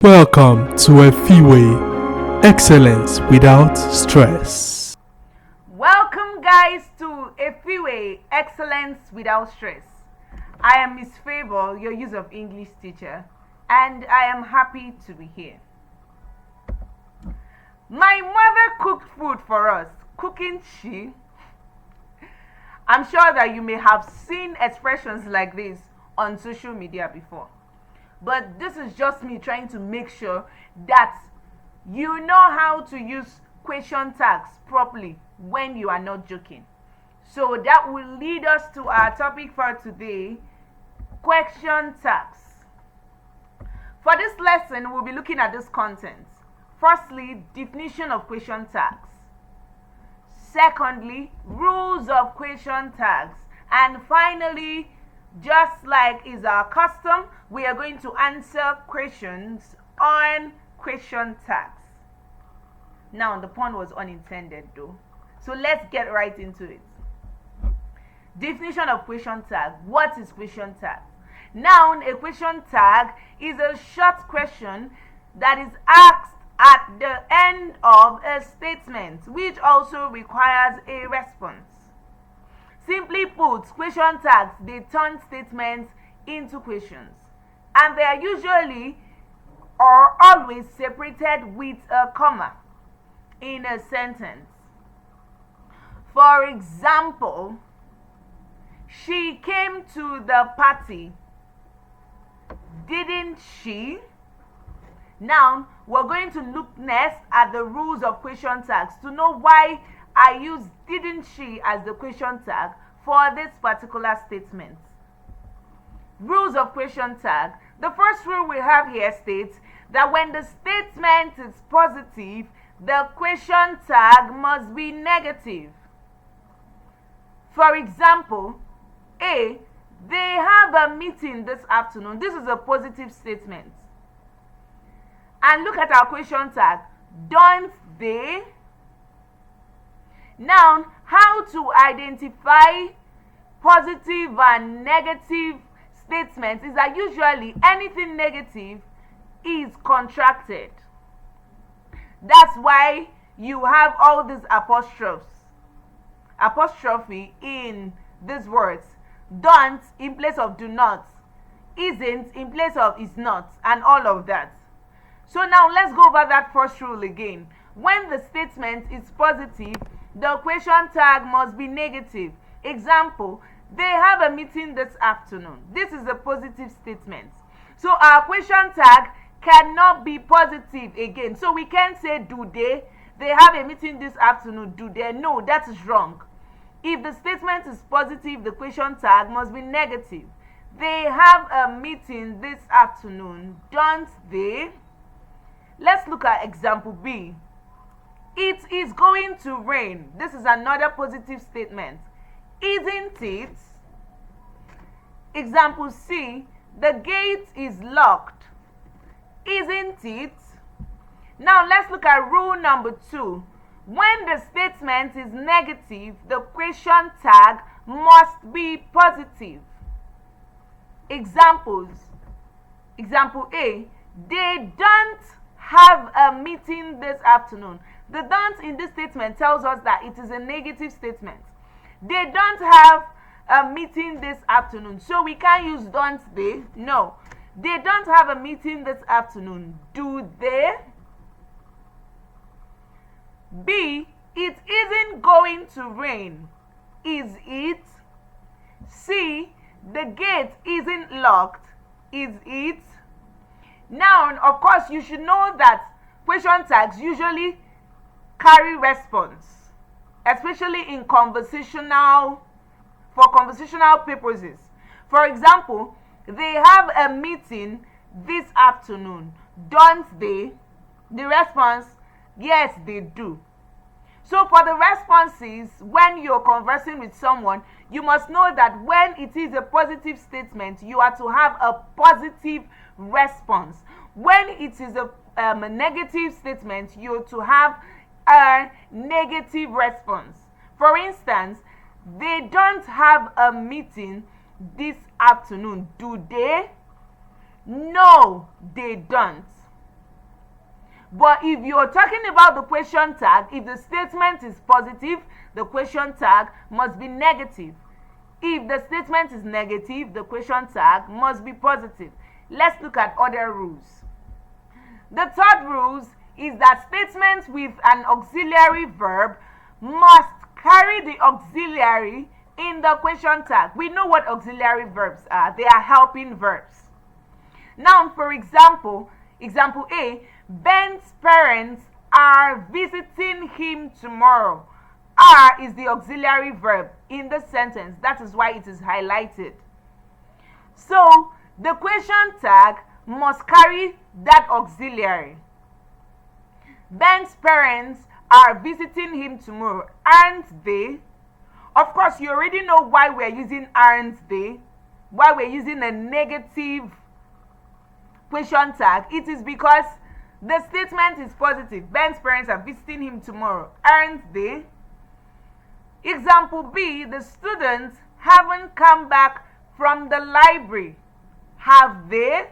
Welcome to EFIWE Excellence Without Stress. Welcome guys to EFIWE Excellence Without Stress. I am Miss Favor, your use of English teacher, and I am happy to be here. My mother cooked food for us. Cooking she? I'm sure that you may have seen expressions like this on social media before. But this is just me trying to make sure that you know how to use question tags properly when you are not joking. So that will lead us to our topic for today, question tags. For this lesson, we'll be looking at this content. Firstly, definition of question tags. Secondly, rules of question tags. And finally, just like is our custom, we are going to answer questions on question tags. Now, the pun was unintended though. So let's get right into it. Definition of question tag. What is question tag? Now, a question tag is a short question that is asked at the end of a statement, which also requires a response. Simply put, question tags, they turn statements into questions, and they are usually or always separated with a comma in a sentence. For example, she came to the party, didn't she? Now, we're going to look next at the rules of question tags to know why I use didn't she as the question tag for this particular statement. Rules of question tag. The first rule we have here states that when the statement is positive, the question tag must be negative. For example, A, they have a meeting this afternoon. This is a positive statement. And look at our question tag. Don't they? Now, how to identify positive and negative statements is that usually anything negative is contracted. That's why you have all these apostrophe in these words. Don't in place of do not, isn't in place of is not, and all of that. So now let's go over that first rule again. When the statement is positive, the question tag must be negative. Example, they have a meeting this afternoon. This is a positive statement. So our question tag cannot be positive again. So we can't say do they have a meeting this afternoon, do they? No, that is wrong. If the statement is positive, the question tag must be negative. They have a meeting this afternoon, don't they? Let's look at example B. It is going to rain. This is another positive statement. Isn't it? Example C. The gate is locked. Isn't it? Now let's look at rule number 2. When the statement is negative, the question tag must be positive. Examples. Example A. They don't have a meeting this afternoon. The don't in this statement tells us that it is a negative statement. They don't have a meeting this afternoon. So we can't use don't they. No. They don't have a meeting this afternoon. Do they? B. It isn't going to rain. Is it? C. The gate isn't locked. Is it? Now, of course, you should know that question tags usually carry response, especially in conversational purposes. For example, they have a meeting this afternoon, don't they? The response, yes, they do. So for the responses, when you're conversing with someone, you must know that when it is a positive statement, you are to have a positive response. When it is a negative statement, you're to have a negative response. For instance, they don't have a meeting this afternoon, do they? No, they don't. But if you're talking about the question tag, if the statement is positive, the question tag must be negative. If the statement is negative, the question tag must be positive. Let's look at other rules. The third rule is that statements with an auxiliary verb must carry the auxiliary in the question tag. We know what auxiliary verbs are. They are helping verbs. Now, for example A, Ben's parents are visiting him tomorrow. Are is the auxiliary verb in the sentence. That is why it is highlighted. So, the question tag must carry that auxiliary. Ben's parents are visiting him tomorrow. Aren't they? Of course, you already know why we're using aren't they. Why we're using a negative question tag. It is because the statement is positive. Ben's parents are visiting him tomorrow. Aren't they? Example B, the students haven't come back from the library. Have they?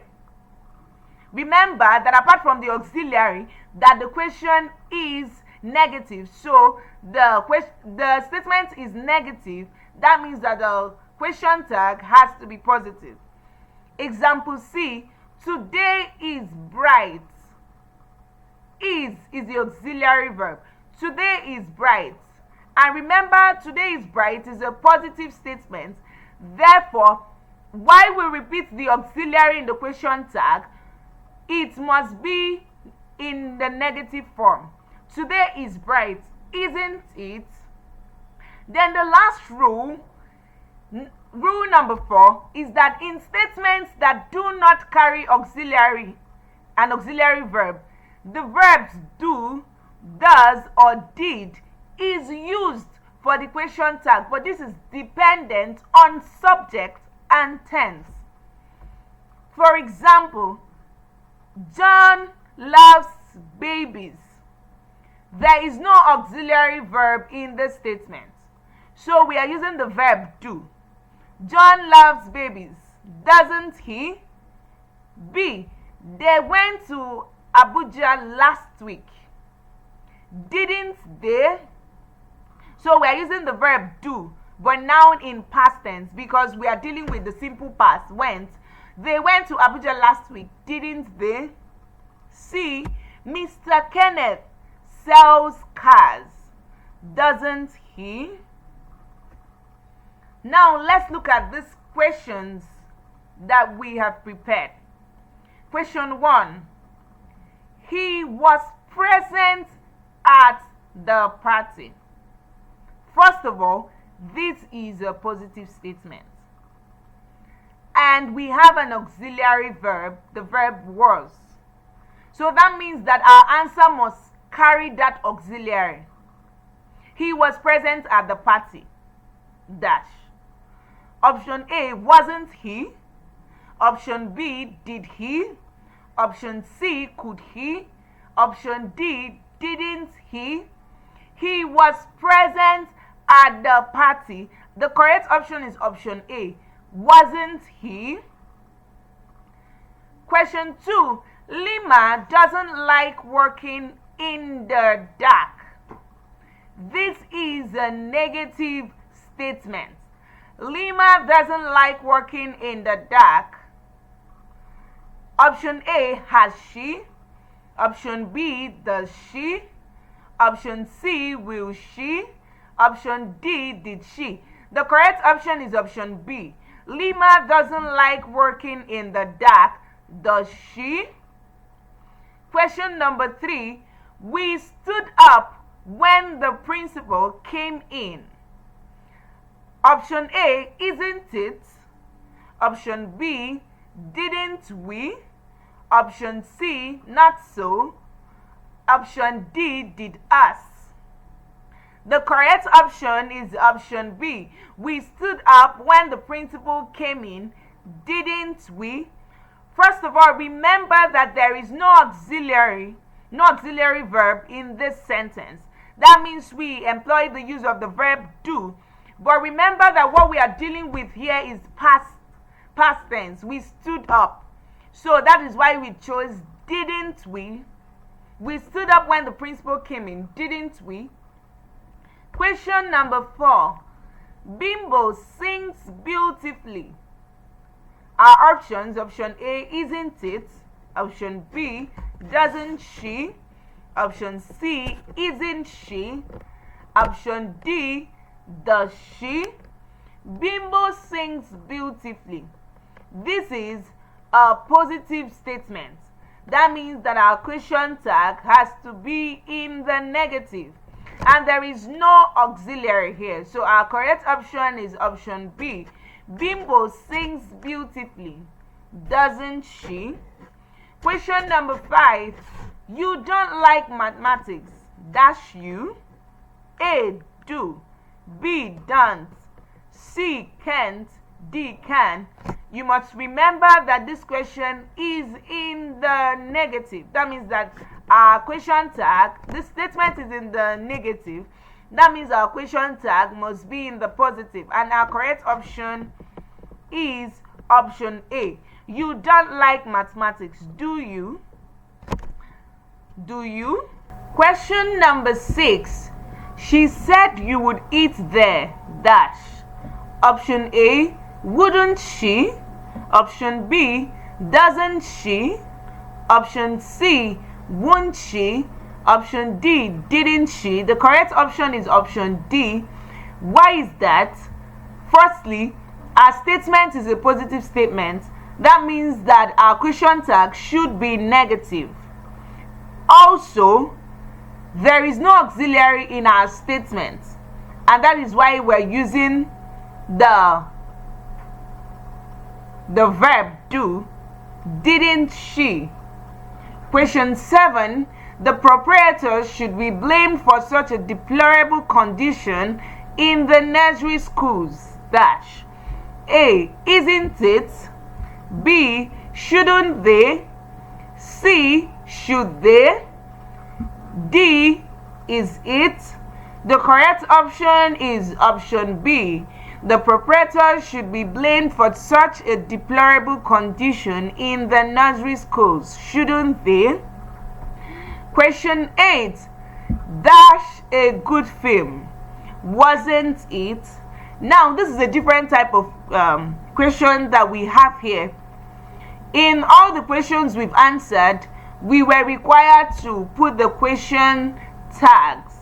Remember that apart from the auxiliary, that the question is negative. So the statement is negative. That means that the question tag has to be positive. Example C, today is bright. Is the auxiliary verb. Today is bright. And remember, today is bright is a positive statement. Therefore, while we repeat the auxiliary in the question tag, it must be in the negative form. Today is bright, isn't it? Then the last rule, rule number 4, is that in statements that do not carry an auxiliary verb, the verbs do, does, or did is used for the question tag, but this is dependent on subject and tense. For example, John loves babies. There is no auxiliary verb in the statement, so we are using the verb do. John loves babies, doesn't he? B, they went to Abuja last week. Didn't they? So we are using the verb do, but now in past tense because we are dealing with the simple past. Went. They went to Abuja last week. Didn't they? C, Mr. Kenneth sells cars. Doesn't he? Now let's look at these questions that we have prepared. Question 1. He was present at the party. First of all, this is a positive statement. And we have an auxiliary verb, the verb was. So that means that our answer must carry that auxiliary. He was present at the party. Dash. Option A, wasn't he? Option B, did he? Option C, could he? Option D, didn't he? He was present at the party. The correct option is option A, wasn't he? Question 2, Lima doesn't like working in the dark. This is a negative statement. Lima doesn't like working in the dark. Option A, has she? Option B, does she? Option C, will she? Option D, did she? The correct option is option B. Lima doesn't like working in the dark. Does she? Question number 3. We stood up when the principal came in. Option A, isn't it? Option B, didn't we? Option C, not so. Option D, did us. The correct option is option B. We stood up when the principal came in. Didn't we? First of all, remember that there is no auxiliary verb in this sentence. That means we employ the use of the verb do. But remember that what we are dealing with here is past tense. We stood up. So that is why we chose didn't we? We stood up when the principal came in, didn't we? Question number 4. Bimbo sings beautifully. Our options: option A, isn't it? Option B, doesn't she? Option C, isn't she? Option D, does she? Bimbo sings beautifully. This is a positive statement. That means that our question tag has to be in the negative, and there is no auxiliary here. So our correct option is option B. Bimbo sings beautifully, doesn't she? Question number 5. You don't like mathematics, dash you? A, do. B, don't. C, can't. D, can. You must remember that this question is in the negative. That means that our question tag, this statement is in the negative. That means our question tag must be in the positive, and our correct option is option A. You don't like mathematics, do you? Do you? Question number 6. She said you would eat there, dash. Option A, wouldn't she? Option B, doesn't she? Option C, won't she? Option D, didn't she? The correct option is option D. Why is that? Firstly, our statement is a positive statement. That means that our question tag should be negative. Also, there is no auxiliary in our statement, and that is why we're using the verb do. Didn't she? Question 7. The proprietor should be blamed for such a deplorable condition in the nursery schools, dash. A, isn't it? B, shouldn't they? C, should they? D, is it? The correct option is option B. The proprietor should be blamed for such a deplorable condition in the nursery schools, shouldn't they? Question 8. Dash a good film, wasn't it? Now, this is a different type of question that we have here. In all the questions we've answered, we were required to put the question tags.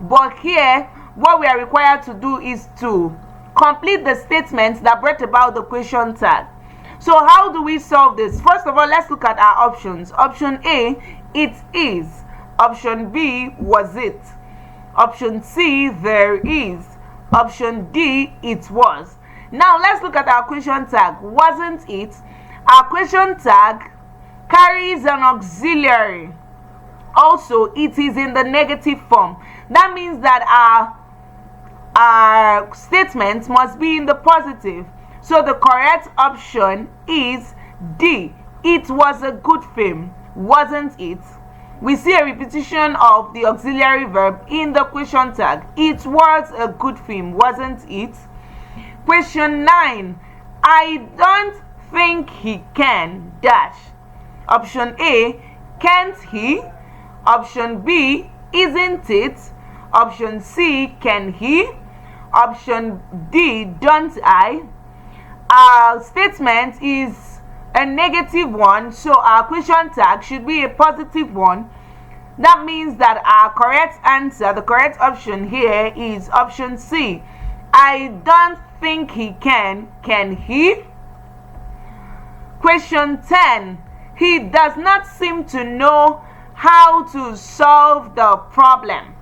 But here, what we are required to do is to complete the statements that brought about the question tag. So how do we solve this? First of all, let's look at our options. Option A, it is. Option B, was it. Option C, there is. Option D, it was. Now let's look at our question tag. Wasn't it? Our question tag carries an auxiliary. Also, it is in the negative form. That means that our statement must be in the positive. So the correct option is D. It was a good film, wasn't it? We see a repetition of the auxiliary verb in the question tag. It was a good film, wasn't it? Question 9. I don't think he can, dash. Option A, can't he? Option B, isn't it? Option C, can he? Option D, don't I? Our statement is a negative one, so our question tag should be a positive one. That means that our correct answer, the correct option here is option C. I don't think he can he? Question 10. He does not seem to know how to solve the problem.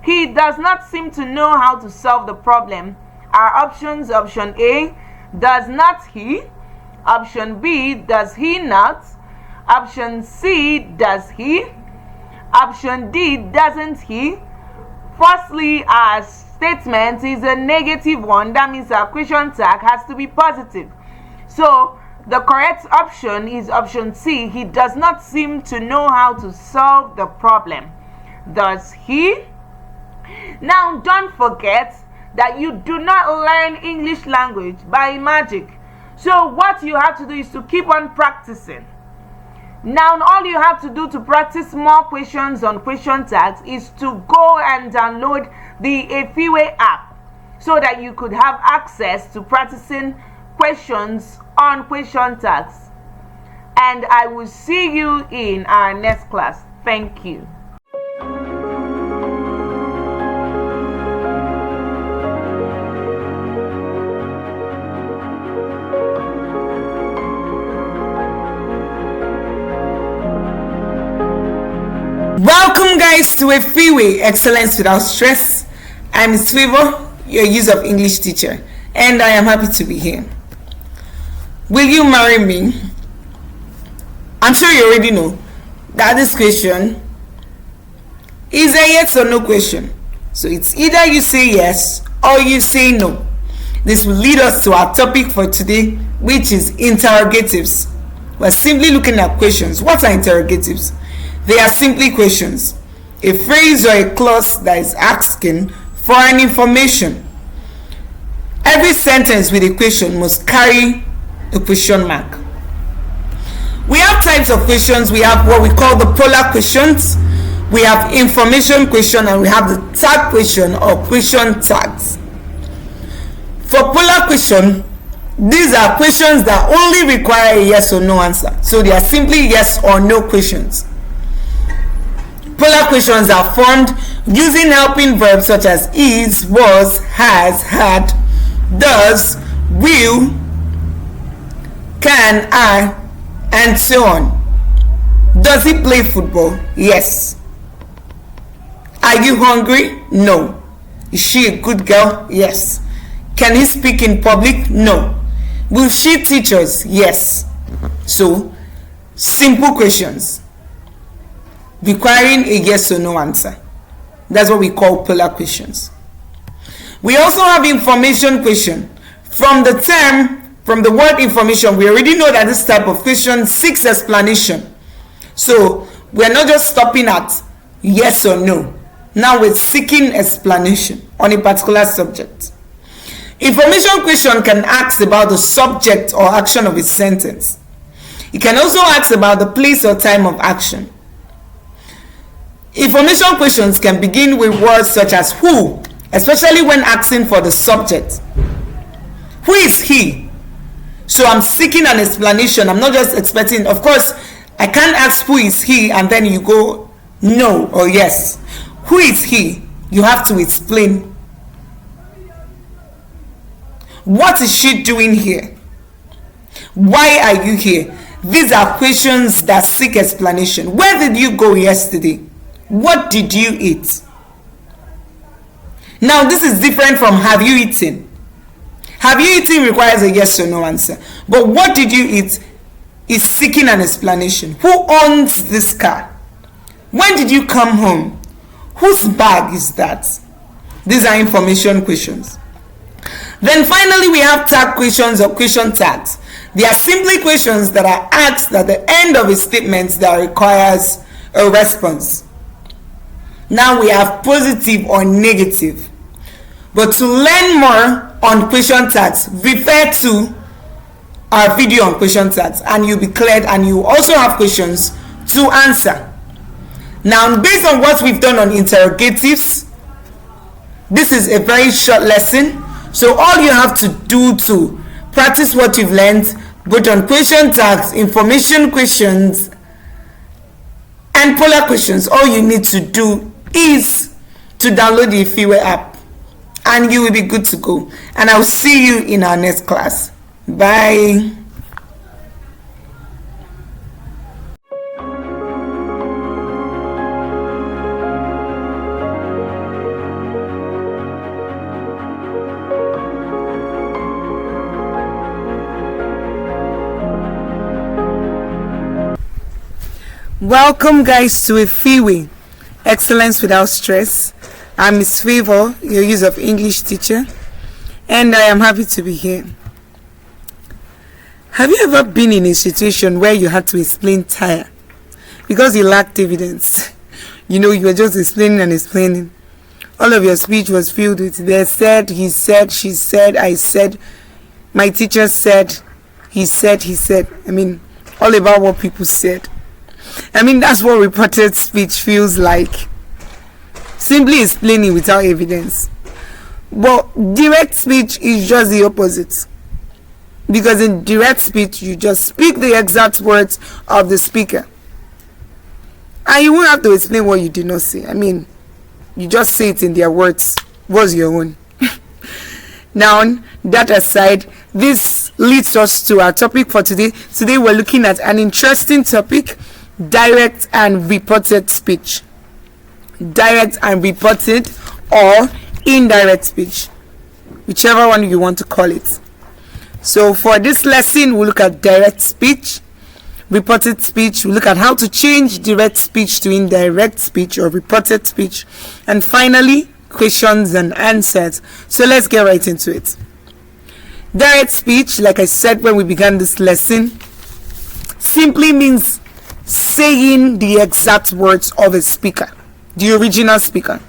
He does not seem to know how to solve the problem. Our options: option A, does not he? Option B, does he not? Option C, does he? Option D, doesn't he? Firstly, our statement is a negative one. That means our question tag has to be positive. So the correct option is option C. He does not seem to know how to solve the problem. Does he? Now, don't forget that you do not learn English language by magic. So what you have to do is to keep on practicing. Now, all you have to do to practice more questions on question tags is to go and download the EFIWE app so that you could have access to practicing questions on question tags. And I will see you in our next class. Thank you. Welcome guys to EFIWE Excellence Without Stress. I'm EFIWE, your use of English teacher, and I am happy to be here. Will you marry me? I'm sure you already know that this question is a yes or no question. So it's either you say yes or you say no. This will lead us to our topic for today, which is interrogatives. We're simply looking at questions. What are interrogatives? They are simply questions, a phrase or a clause that is asking for an information. Every sentence with a question must carry a question mark. We have types of questions. We have what we call the polar questions, we have information question, and we have the tag question or question tags. For polar question, these are questions that only require a yes or no answer. So they are simply yes or no questions. Polar questions are formed using helping verbs such as is, was, has, had, does, will, can, are, and so on. Does he play football? Yes. Are you hungry? No. Is she a good girl? Yes. Can he speak in public? No. Will she teach us? Yes. So, simple questions requiring a yes or no answer. That's what we call polar questions. We also have information question. From the word information, we already know that this type of question seeks explanation. So we're not just stopping at yes or no. Now we're seeking explanation on a particular subject. Information question can ask about the subject or action of a sentence. It can also ask about the place or time of action. Information questions can begin with words such as who, especially when asking for the subject. Who is he? So I'm seeking an explanation. I'm not just expecting. Of course, I can't ask who is he and then you go no or yes. Who is he? You have to explain. What is she doing here? Why are you here? These are questions that seek explanation. Where did you go yesterday? What did you eat? Now this is different from have you eaten. Have you eaten requires a yes or no answer. But what did you eat is seeking an explanation. Who owns this car? When did you come home? Whose bag is that? These are information questions. Then finally we have tag questions or question tags. They are simply questions that are asked at the end of a statement that requires a response. Now we have positive or negative. But to learn more on question tags, refer to our video on question tags and you'll be cleared, and you also have questions to answer. Now, based on what we've done on interrogatives, this is a very short lesson. So all you have to do to practice what you've learned, both on question tags, information questions, and polar questions, all you need to do is to download the EFIWE app and you will be good to go. And I'll see you in our next class. Bye. Welcome guys to EFIWE Excellence Without Stress. I'm Miss Favor, your use of English teacher, and I am happy to be here. Have you ever been in a situation where you had to explain tire because you lacked evidence? You know, you were just explaining and explaining. All of your speech was filled with they said, he said, she said, I said, my teacher said, he said, he said. I mean, all about what people said. I mean, that's what reported speech feels like. Simply explaining without evidence. But direct speech is just the opposite. Because in direct speech, you just speak the exact words of the speaker. And you won't have to explain what you did not say. I mean, you just say it in their words. What's your own? Now, that aside, this leads us to our topic for today. Today we're looking at an interesting topic: direct and reported speech. Direct and reported, or indirect speech, whichever one you want to call it. So for this lesson, we'll look at direct speech, reported speech. We'll look at how to change direct speech to indirect speech or reported speech, and finally, questions and answers. So let's get right into it. Direct speech, like I said when we began this lesson, simply means saying the exact words of a speaker, the original speaker.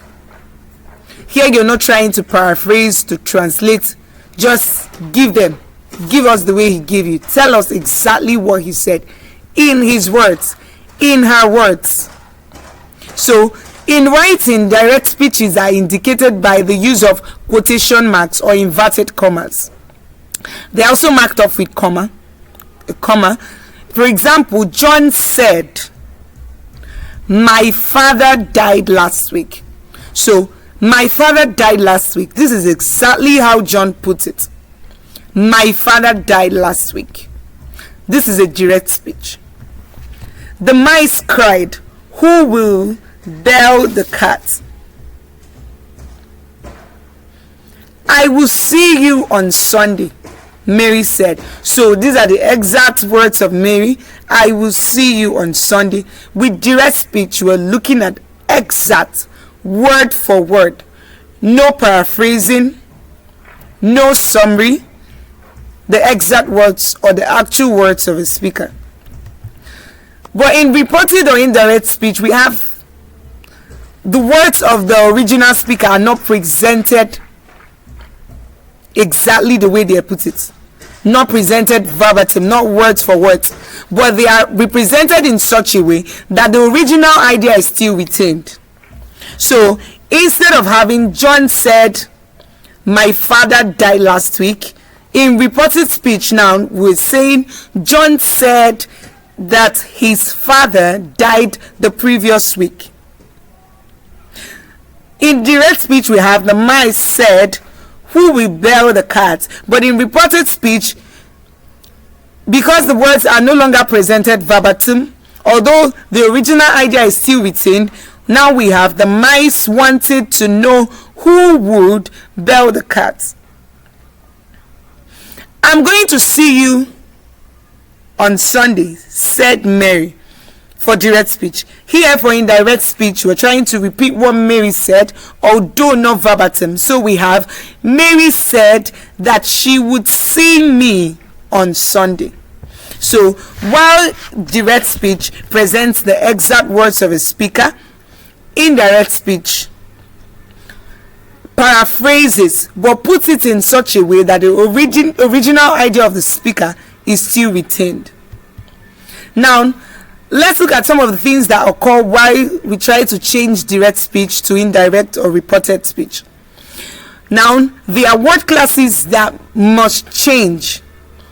Here you're not trying to paraphrase, to translate. Just give us the way he gave you. Tell us exactly what he said in his words, in her words. So in writing, direct speeches are indicated by the use of quotation marks or inverted commas. They are also marked off with a comma. For example, John said, "My father died last week." So, my father died last week. This is exactly how John put it. My father died last week. This is a direct speech. The mice cried, "Who will bail the cat?" "I will see you on Sunday," Mary said. So these are the exact words of Mary. "I will see you on Sunday." With direct speech, we're looking at exact, word for word. No paraphrasing, no summary. The exact words or the actual words of a speaker. But in reported or indirect speech, we have the words of the original speaker are not presented exactly the way they put it, not presented verbatim, not words for words, but they are represented in such a way that the original idea is still retained. So instead of having John said, "My father died last week," in reported speech now we're saying John said that his father died the previous week. In direct speech, we have the mice said, "Who will bail the cat?" But in reported speech, because the words are no longer presented verbatim, although the original idea is still retained, now we have the mice wanted to know who would bail the cat. "I'm going to see you on Sunday," said Mary, for direct speech. Here for indirect speech, we're trying to repeat what Mary said, although not verbatim. So we have Mary said that she would see me on Sunday. So while direct speech presents the exact words of a speaker, indirect speech paraphrases but puts it in such a way that the original idea of the speaker is still retained. Now let's look at some of the things that occur while we try to change direct speech to indirect or reported speech. Now, there are word classes that must change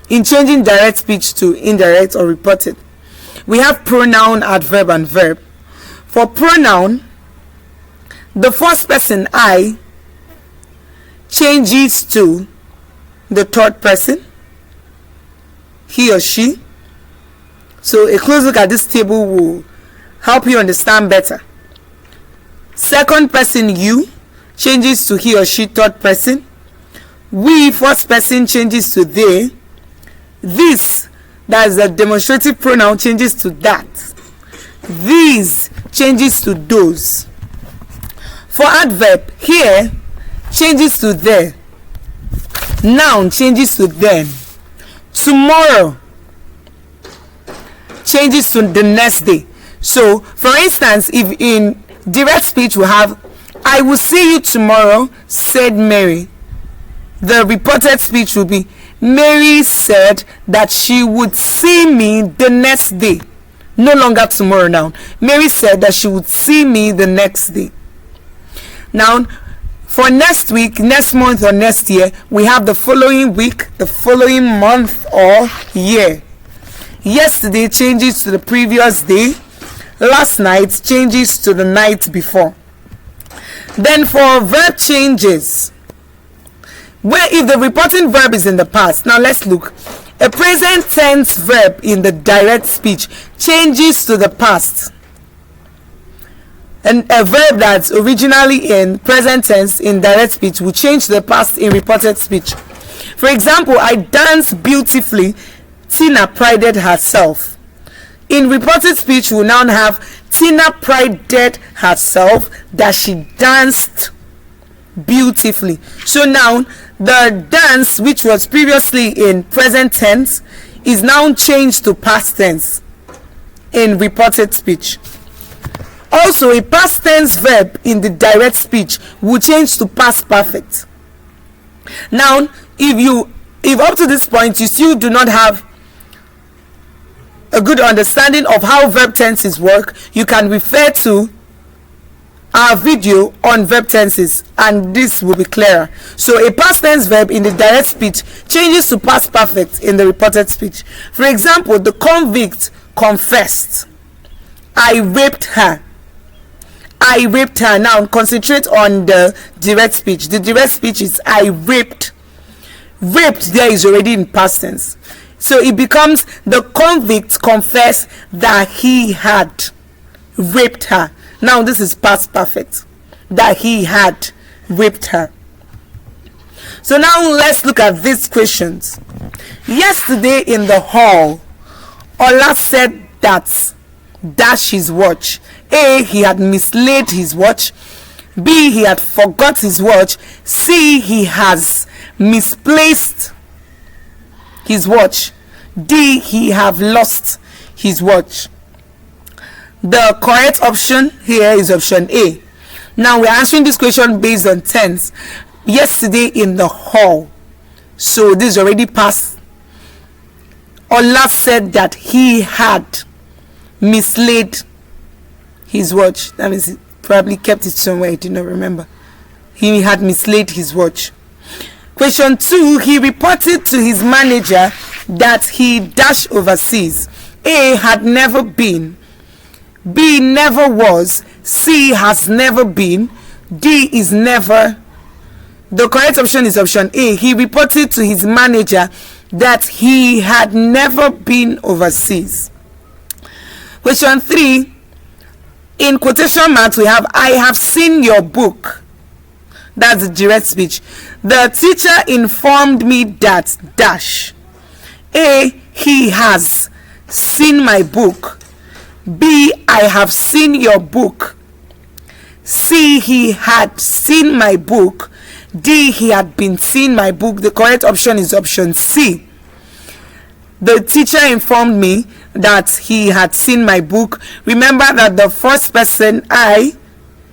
in changing direct speech to indirect or reported. We have pronoun, adverb, and verb. For pronoun, the first person I changes to the third person, he or she. So a close look at this table will help you understand better. Second person you changes to he or she, third person. We, first person, changes to they. This, that is the demonstrative pronoun, changes to that. These changes to those. For adverb, here changes to there. Noun changes to them. Tomorrow changes to the next day. So for instance, if in direct speech we have "I will see you tomorrow," said Mary, the reported speech will be Mary said that she would see me the next day. no longer tomorrow now. Mary said that she would see me the next day. Now, for next week, next month, or next year, we have the following week, the following month or year. Yesterday changes to the previous day. Last night changes to the night before. Then for verb changes, where if the reporting verb is in the past, now let's look. A present tense verb in the direct speech changes to the past. And a verb that's originally in present tense in direct speech will change to the past in reported speech. For example, I danced beautifully, Tina prided herself. In reported speech, we'll now have Tina prided herself that she danced beautifully. So now the dance, which was previously in present tense, is now changed to past tense in reported speech. Also, a past tense verb in the direct speech will change to past perfect. Now, if up to this point you still do not have a good understanding of how verb tenses work, you can refer to our video on verb tenses and this will be clearer. So a past tense verb in the direct speech changes to past perfect in the reported speech. For example, the convict confessed, I raped her. I raped her. Now concentrate on the direct speech. The direct speech is I raped. Raped there is already in past tense. So it becomes the convict confessed that he had raped her. Now this is past perfect. That he had raped her. So now let's look at these questions. Yesterday in the hall, Ola said that dash his watch. A, he had mislaid his watch. B, he had forgot his watch. C, he has misplaced his watch. D, he have lost his watch. The correct option here is option A. Now we're answering this question based on tense. Yesterday in the hall. So this is already past. Olaf said that he had mislaid his watch. That means he probably kept it somewhere he did not remember. He had mislaid his watch. Question 2, he reported to his manager that he dashed overseas. A, had never been. B, never was. C, has never been. D, is never. The correct option is option A. He reported to his manager that he had never been overseas. Question 3, in quotation marks we have I have seen your book. That's the direct speech. The teacher informed me that dash. A, he has seen my book. B, I have seen your book. C, he had seen my book. D, he had been seeing my book. The correct option is option C. The teacher informed me that he had seen my book. Remember that the first person, I,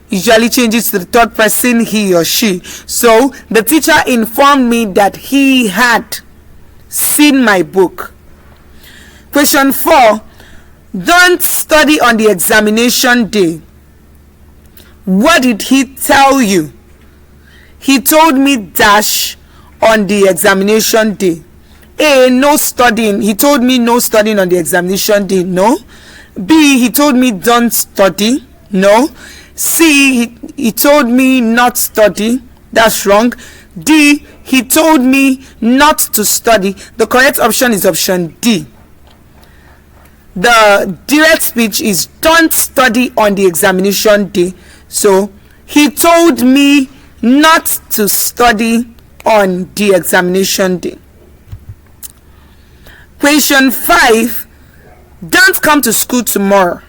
usually changes to the third person, he or she. So the teacher informed me that he had seen my book. Question 4, don't study on the examination day. What did he tell you? He told me dash on the examination day. A, no studying. He told me no studying on the examination day. No. B, he told me don't study. No. C, he told me not study. That's wrong. D, he told me not to study. The correct option is option D. The direct speech is don't study on the examination day. So he told me not to study on the examination day. Question 5, don't come to school tomorrow.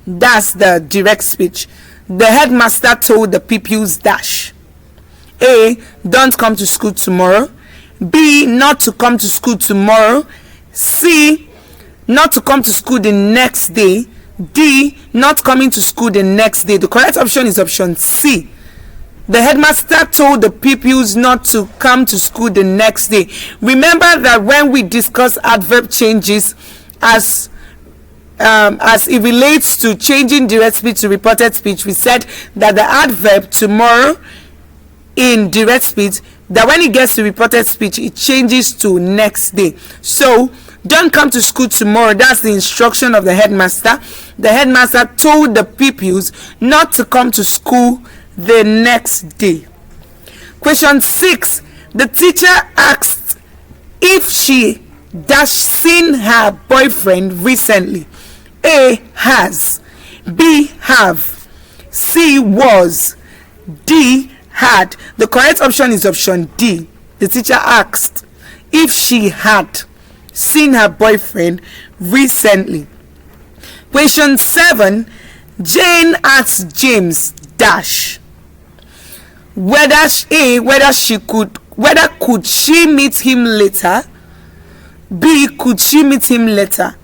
That's the direct speech. The headmaster told the pupils dash. A, don't come to school tomorrow. B, not to come to school tomorrow. C, not to come to school the next day. D, not coming to school the next day. The correct option is option C. The headmaster told the pupils not to come to school the next day. Remember that when we discuss adverb changes as as it relates to changing direct speech to reported speech, we said that the adverb tomorrow in direct speech, that when it gets to reported speech, it changes to next day. So don't come to school tomorrow. That's the instruction of the headmaster. The headmaster told the pupils not to come to school the next day. Question 6. The teacher asked if she dash seen her boyfriend recently. A. Has. B. Have. C. Was. D. Had. The correct option is option D. The teacher asked if she had seen her boyfriend recently. Question 7. Jane asked James dash whether could she meet him later. B. Could she meet him later.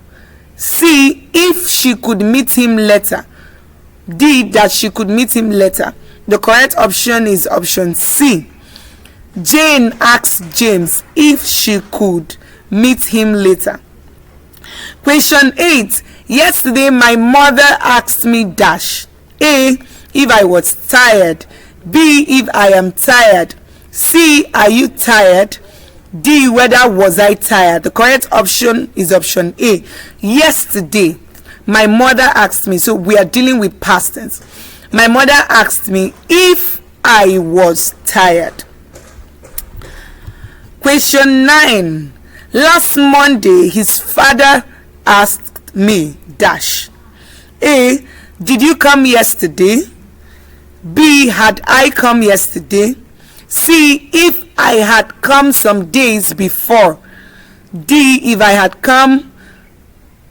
C. If she could meet him later. D. That she could meet him later. The correct option is option C. Jane asked James if she could meet him later. Question 8. Yesterday my mother asked me dash. A. If I was tired. B. If I am tired. C. Are you tired? D. Whether was I tired? The correct option is option A. Yesterday my mother asked me. So we are dealing with past tense. My mother asked me if I was tired. Question 9. Last Monday his father asked me dash. A. Did you come yesterday? B. Had I come yesterday? C. If I had come some days before. D. If I had come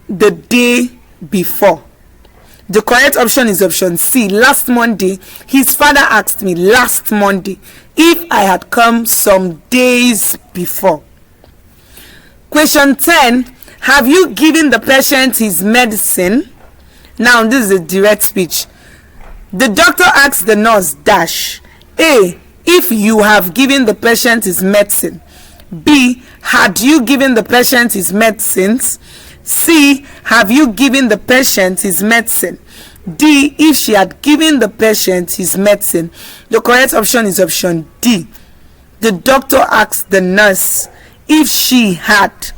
the day before. The correct option is option C. Last Monday his father asked me last Monday if I had come some days before. Question 10. Have you given the patient his medicine? Now this is a direct speech. The doctor asked the nurse dash. A. If you have given the patient his medicine. B. Had you given the patient his medicines? C. Have you given the patient his medicine? D. If she had given the patient his medicine. The correct option is option D. The doctor asked the nurse if she had.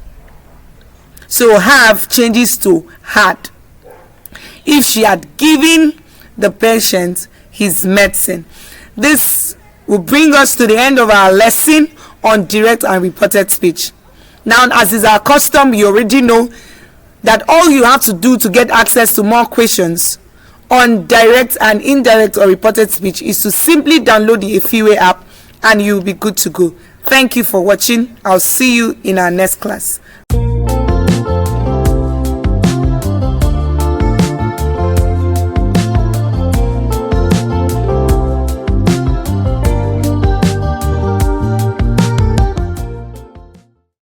So have changes to had. If she had given the patient his medicine. This will bring us to the end of our lesson on direct and reported speech. Now, as is our custom, you already know that all you have to do to get access to more questions on direct and indirect or reported speech is to simply download the EFIWE app and you'll be good to go. Thank you for watching. I'll see you in our next class.